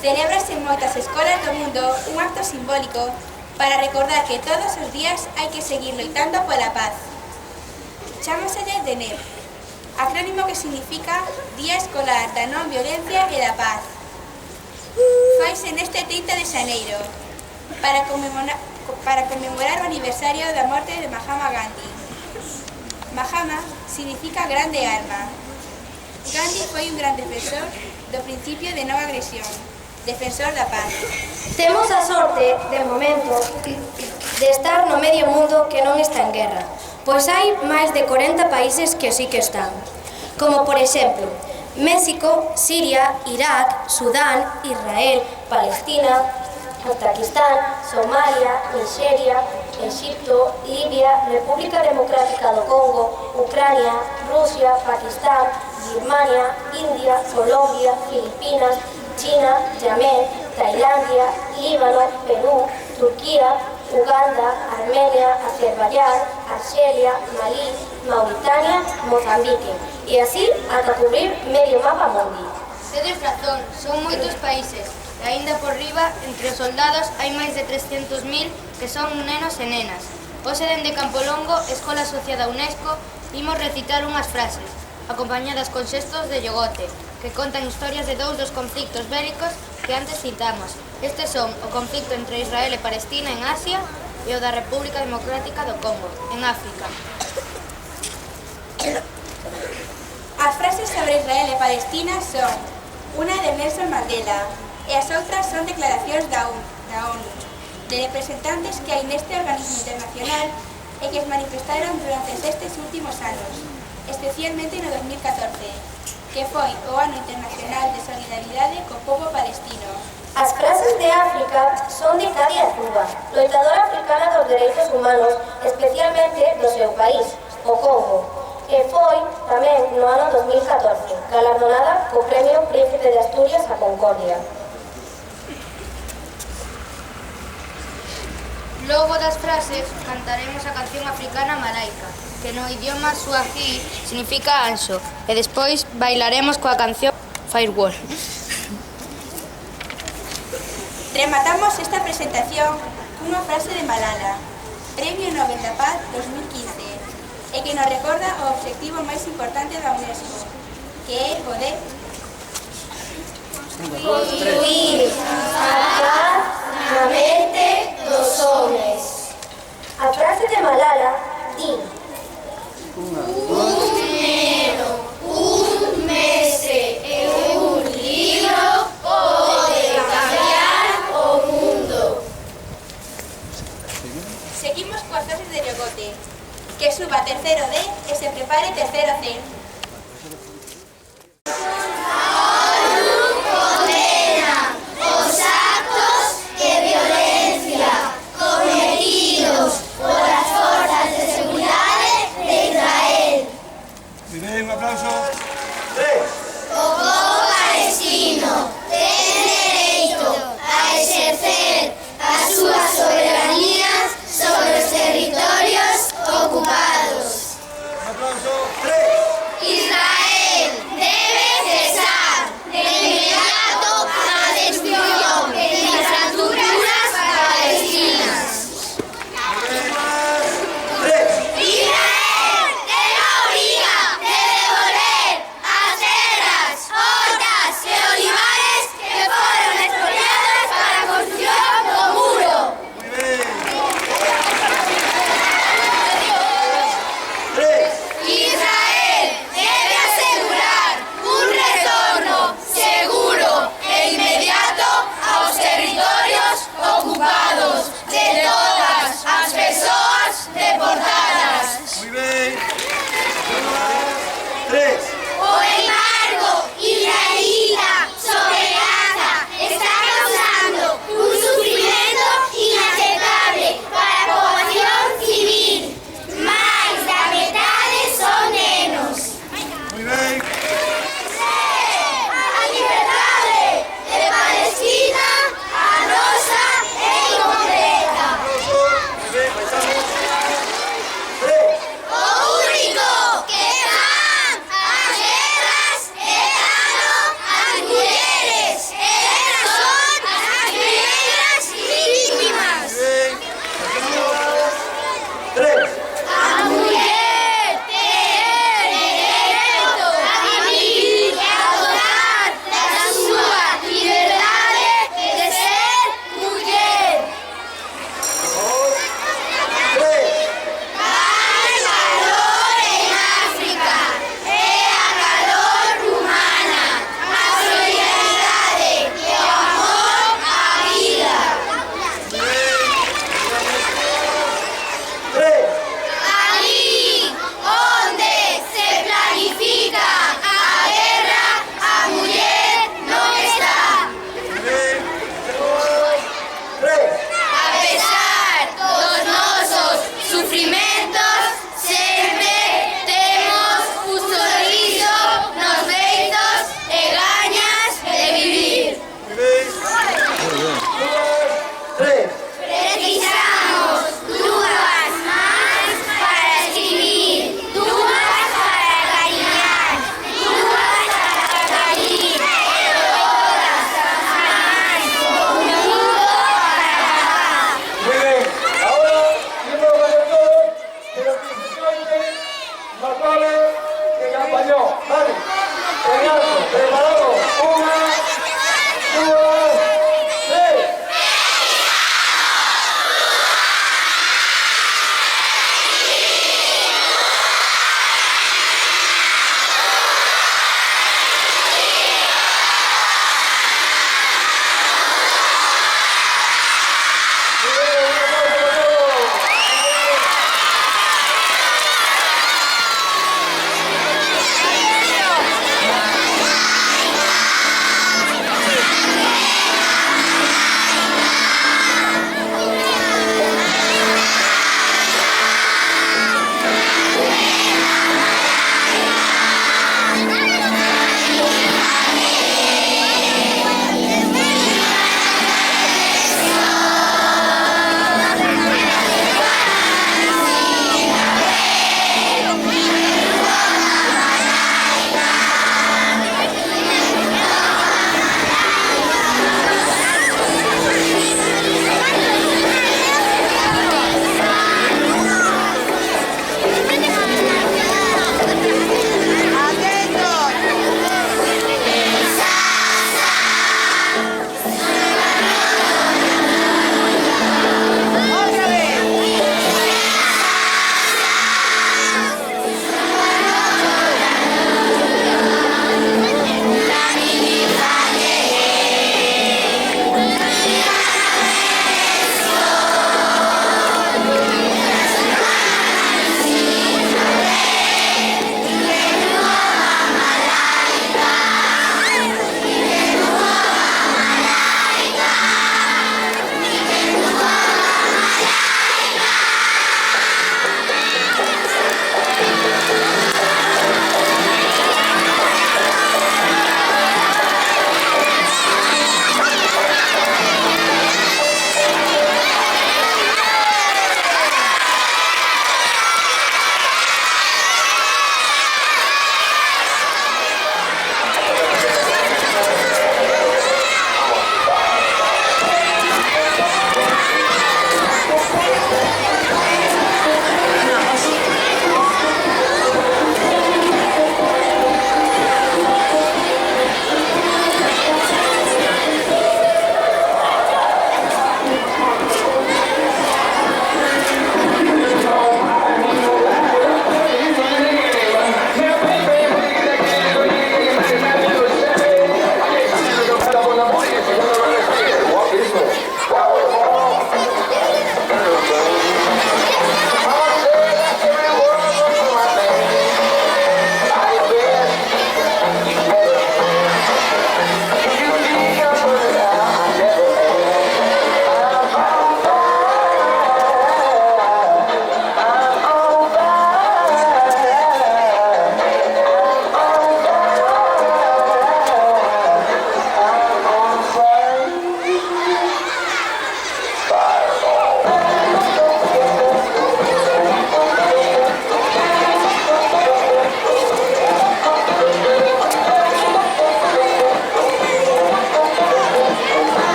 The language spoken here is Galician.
Celébrase en moitas escolas do mundo un acto simbólico para recordar que todos os días hai que seguir loitando pola paz. Chámaselle DNEP, acrónimo que significa Día Escolar da Non Violencia e da Paz. Faise neste 30 de xaneiro para conmemorar o aniversario da morte de Mahatma Gandhi. Mahatma significa grande alma. Gandhi foi un gran defensor do principio de non agresión, defensor da paz. Temos a sorte, de momento, de estar no medio mundo que non está en guerra, pois hai máis de 40 países que sí que están, como por exemplo, México, Siria, Irak, Sudán, Israel, Palestina, Uzbequistán, Somalia, Nigeria, Egipto, Libia, República Democrática do Congo, Ucrania, Rusia, Pakistán, Birmania, India, Colombia, Filipinas, China, Yemen, Tailandia, Líbano, Perú, Turquía, Uganda, Armenia, Azerbaiyán, Argelia, Malí, Mauritania, Mozambique, e así ata cubrir medio mapa mundi. Tedes razón, son moitos países, e aínda por riba, entre os soldados, hai máis de 300.000 que son nenos e nenas. Hoxe, dende Campolongo, Escola Asociada a UNESCO, imos recitar unhas frases, acompañadas con xestos de yogote, que contan historias de dous dos conflictos bélicos que antes citamos. Estes son o conflicto entre Israel e Palestina en Asia e o da República Democrática do Congo, en África. As frases sobre Israel e Palestina son unha de Nelson Mandela e as outras son declaracións da ONU, de representantes que hai neste organismo internacional e que se manifestaron durante estes últimos anos, especialmente no 2014, que foi o Ano Internacional de Solidaridade co pobo palestino. As frases de África son de Kadia Zuba, loitadora africana dos dereitos humanos, especialmente do seu país, o Congo, e foi tamén no ano 2014, galardonada co Premio Príncipe de Asturias a Concordia. Logo das frases, cantaremos a canción africana Malaika, que no idioma suahili significa anxo, e despois bailaremos coa canción Firewall. Rematamos esta presentación cunha frase de Malala, Premio Nobel da Paz 2015, e que nos recorda o obxectivo máis importante da UNESCO, que é o de Construir a paz na mente dos homes. A frase de Malala di: un neno, un mese e un libro pode cambiar o mundo. Seguimos coas frases de yogote. Que suba tercero D e se prepare tercero C. Un aplauso. O pobo palestino ten dereito a exercer as súas soberanías sobre os territorios ocupados. Un aplauso. Israel debe cesar de inmediato a destrucción de infraestructuras palestinas. Israel ten a obriga de devolver as terras, hortas e olivares que foron expoliadas para a construción do muro. Muy bien. Israel debe asegurar un retorno seguro e inmediato aos territorios ocupados.